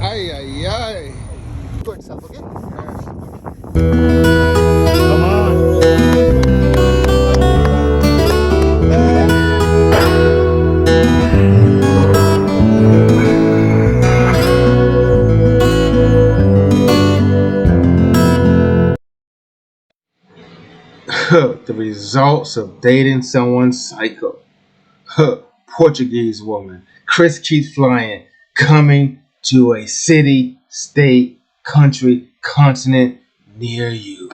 Ay, ay, ay. To itself, okay? Come on. The results of dating someone psycho. Portuguese woman. Chris keeps flying. Coming to a city, state, country, continent near you.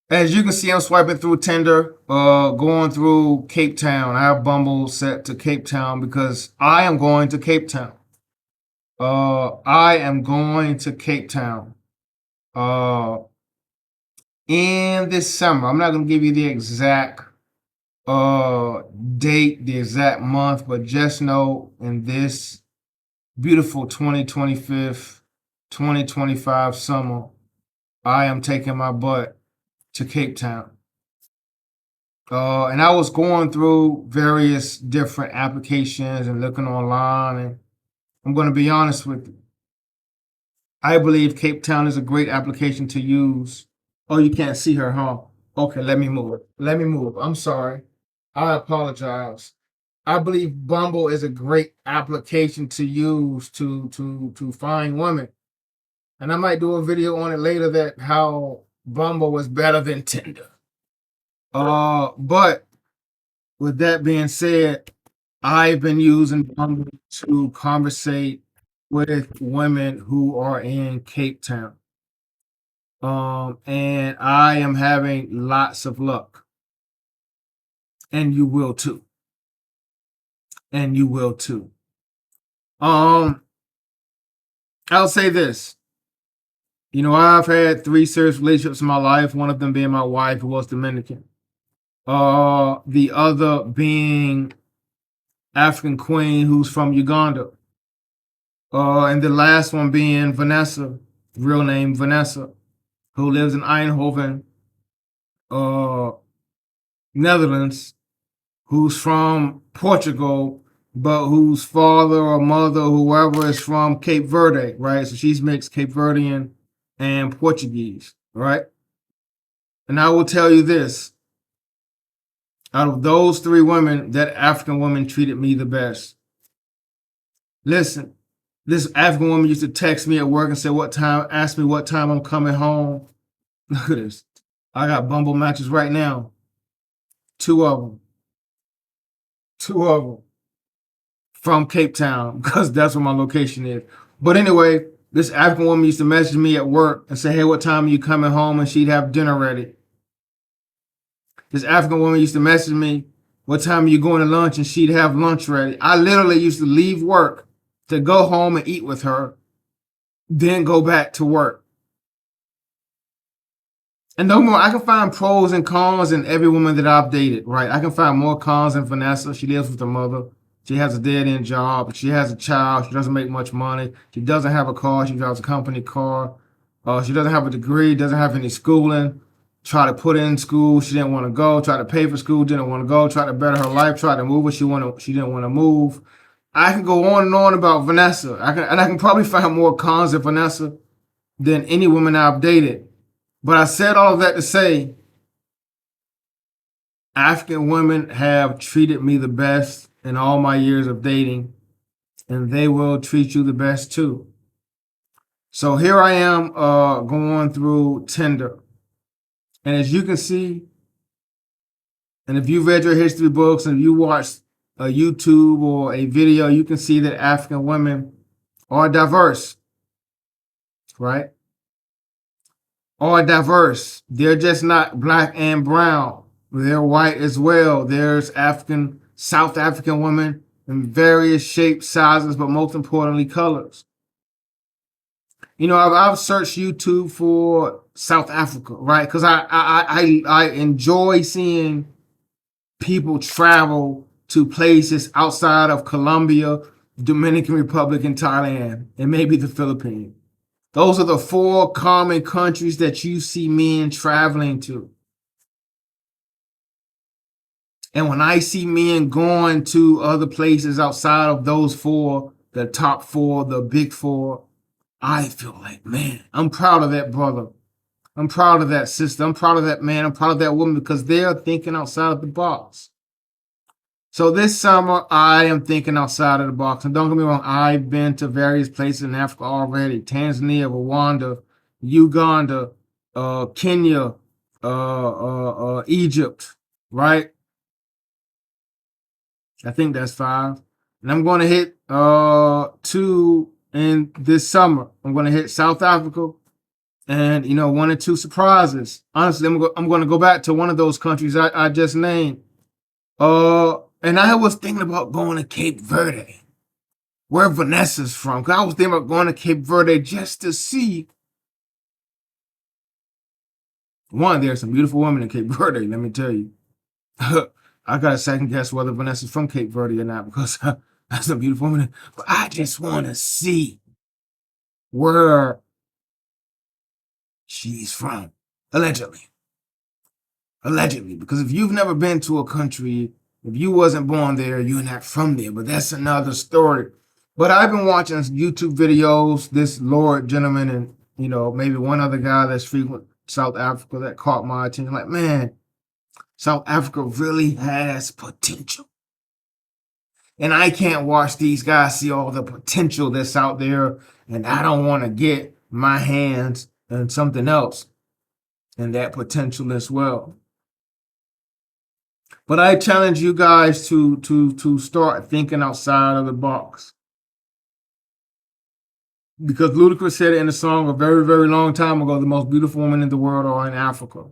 As you can see, I'm swiping through Tinder, going through Cape Town. I have Bumble set to Cape Town because I am going to Cape Town. I am going to Cape Town uh, in this summer. I'm not going to give you the exact uh, date, the exact month, but just know in this beautiful 2025 summer, I am taking my butt to Cape Town. And I was going through various different applications and looking online, and I'm going to be honest with you. I believe Cape Town is a great application to use. Oh, you can't see her, huh? Okay, let me move. Let me move. I'm sorry. I apologize. I believe Bumble is a great application to use to find women. And I might do a video on it later that how Bumble was better than Tinder. But with that being said, I've been using Bumble to conversate with women who are in Cape Town. And I am having lots of luck. And you will too. And you will too. I'll say this. You know, I've had 3 serious relationships in my life, one of them being my wife, who was Dominican. The other being African Queen, who's from Uganda. And the last one being Vanessa, real name Vanessa, who lives in Eindhoven, uh, Netherlands, who's from Portugal, but whose father or mother, whoever, is from Cape Verde, right? So she's mixed Cape Verdean and Portuguese, right? And I will tell you this, out of those 3 women, that African woman treated me the best. Listen, this African woman used to text me at work and say ask me what time I'm coming home. Look at this. I got Bumble matches right now. 2 of them. 2 of them. From Cape Town, because that's where my location is. But anyway, this African woman used to message me at work and say, hey, what time are you coming home? And she'd have dinner ready. This African woman used to message me, what time are you going to lunch? And she'd have lunch ready. I literally used to leave work to go home and eat with her, then go back to work. And no more, I can find pros and cons in every woman that I've dated, right? I can find more cons than Vanessa. She lives with her mother. She has a dead-end job. She has a child. She doesn't make much money. She doesn't have a car. She drives a company car. She doesn't have a degree, doesn't have any schooling. Try to put in school, she didn't want to go. Try to pay for school, didn't want to go. Try to better her life, try to move her, she didn't want to move. I can go on and on about Vanessa. I can probably find more cons of Vanessa than any woman I've dated. But I said all of that to say African women have treated me the best in all my years of dating, and they will treat you the best too. So here I am going through Tinder. And as you can see, and if you read your history books and you watched a YouTube or a video, you can see that African women are diverse, right? Are diverse. They're just not black and brown. They're white as well. There's South African women in various shapes, sizes, but most importantly, colors. You know, I've searched YouTube for South Africa, right? Because I enjoy seeing people travel to places outside of Colombia, Dominican Republic, and Thailand, and maybe the Philippines. Those are the 4 common countries that you see men traveling to. And when I see men going to other places outside of those 4, the top four, the big four. I feel like, man, I'm proud of that brother. I'm proud of that sister. I'm proud of that man. I'm proud of that woman because they are thinking outside of the box. So this summer, I am thinking outside of the box. And don't get me wrong, I've been to various places in Africa already. Tanzania, Rwanda, Uganda, Kenya, Egypt, right? I think that's 5. And I'm going to hit 2 in this summer. I'm going to hit South Africa and, 1 or 2 surprises. Honestly, I'm going to go back to one of those countries I just named. And I was thinking about going to Cape Verde, where Vanessa's from. 'Cause I was thinking about going to Cape Verde just to see. One, there's some beautiful women in Cape Verde, let me tell you. I got to second guess whether Vanessa's from Cape Verde or not because that's a beautiful woman. But I just want to see where she's from, allegedly. Allegedly, because if you've never been to a country, if you wasn't born there, you're not from there. But that's another story. But I've been watching YouTube videos, this Lord gentleman and, maybe one other guy that's frequent South Africa that caught my attention. Like, man, South Africa really has potential. And I can't watch these guys see all the potential that's out there. And I don't want to get my hands on something else and that potential as well. But I challenge you guys to start thinking outside of the box. Because Ludacris said it in a song a very, very long time ago, the most beautiful women in the world are in Africa.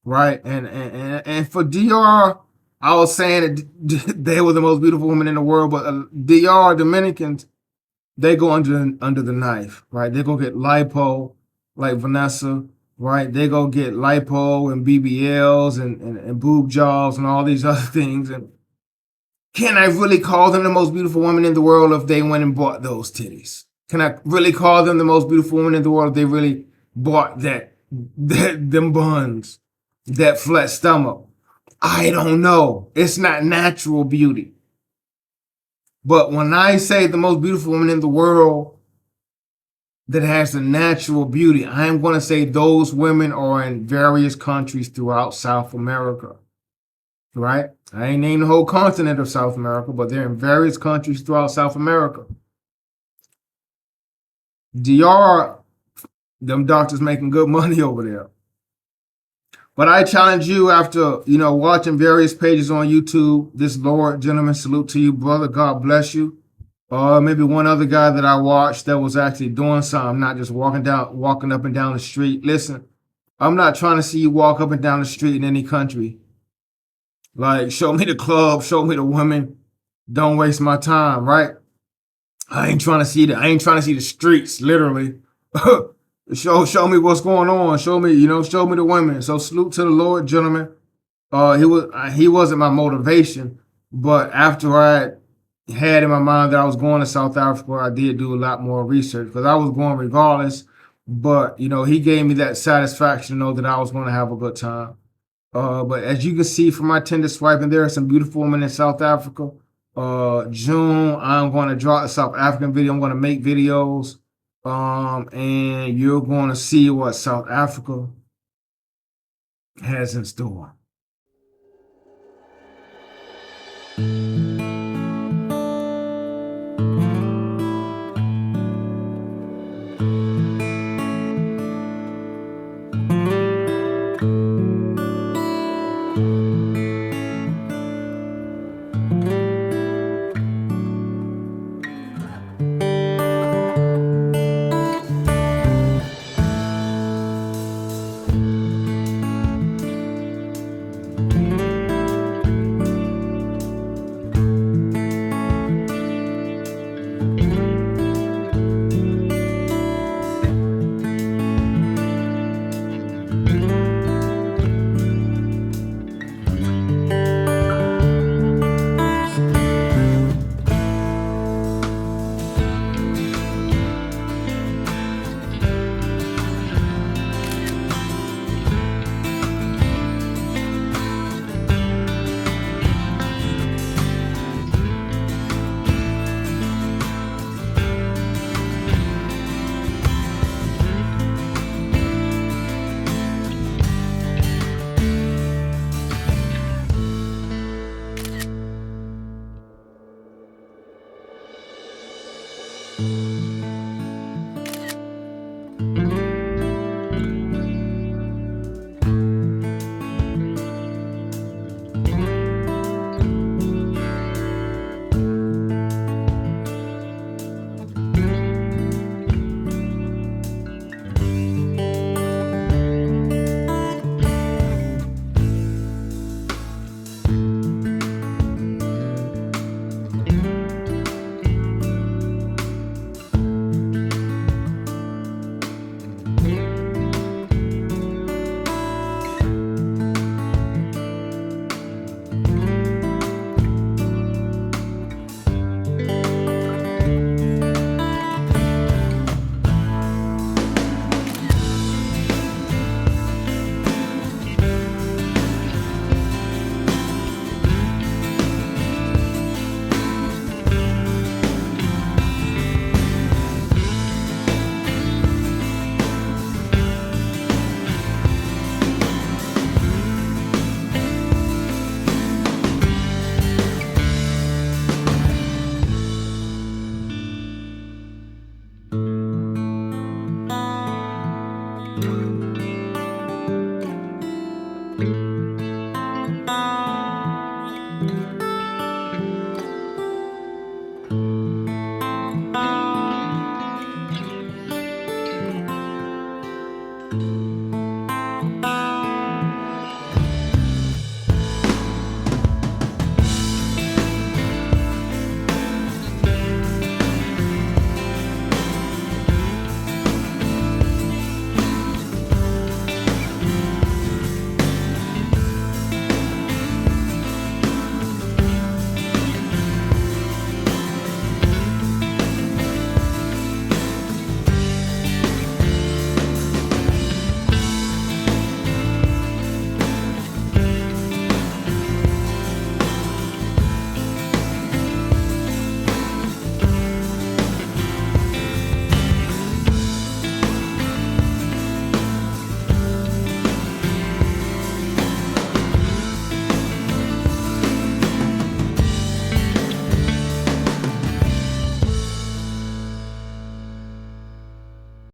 Right? And for DR, I was saying that they were the most beautiful women in the world, but DR, Dominicans, they go under the knife, right? They go get lipo, like Vanessa, right? They go get lipo and BBLs and boob jobs and all these other things. And can I really call them the most beautiful woman in the world if they went and bought those titties? Can I really call them the most beautiful woman in the world if they really bought them buns, that flat stomach? I don't know. It's not natural beauty. But when I say the most beautiful woman in the world that has the natural beauty, I am going to say those women are in various countries throughout South America, right? I ain't named the whole continent of South America, but they're in various countries throughout South America. DR, them doctors making good money over there. But I challenge you after, watching various pages on YouTube, this Lord gentleman, salute to you, brother. God bless you. Maybe one other guy that I watched that was actually doing something, not just walking up and down the street. Listen, I'm not trying to see you walk up and down the street in any country. Like, show me the club, show me the women. Don't waste my time, right? I ain't trying to see the streets, literally. Show me what's going on. Show me the women. So salute to the Lord, gentlemen. He wasn't my motivation, but after I had in my mind that I was going to South Africa, I did do a lot more research because I was going regardless. But he gave me that satisfaction to know that I was going to have a good time. But as you can see from my Tinder swiping, there are some beautiful women in South Africa. June, I'm going to drop a South African video. I'm going to make videos. And you're going to see what South Africa has in store.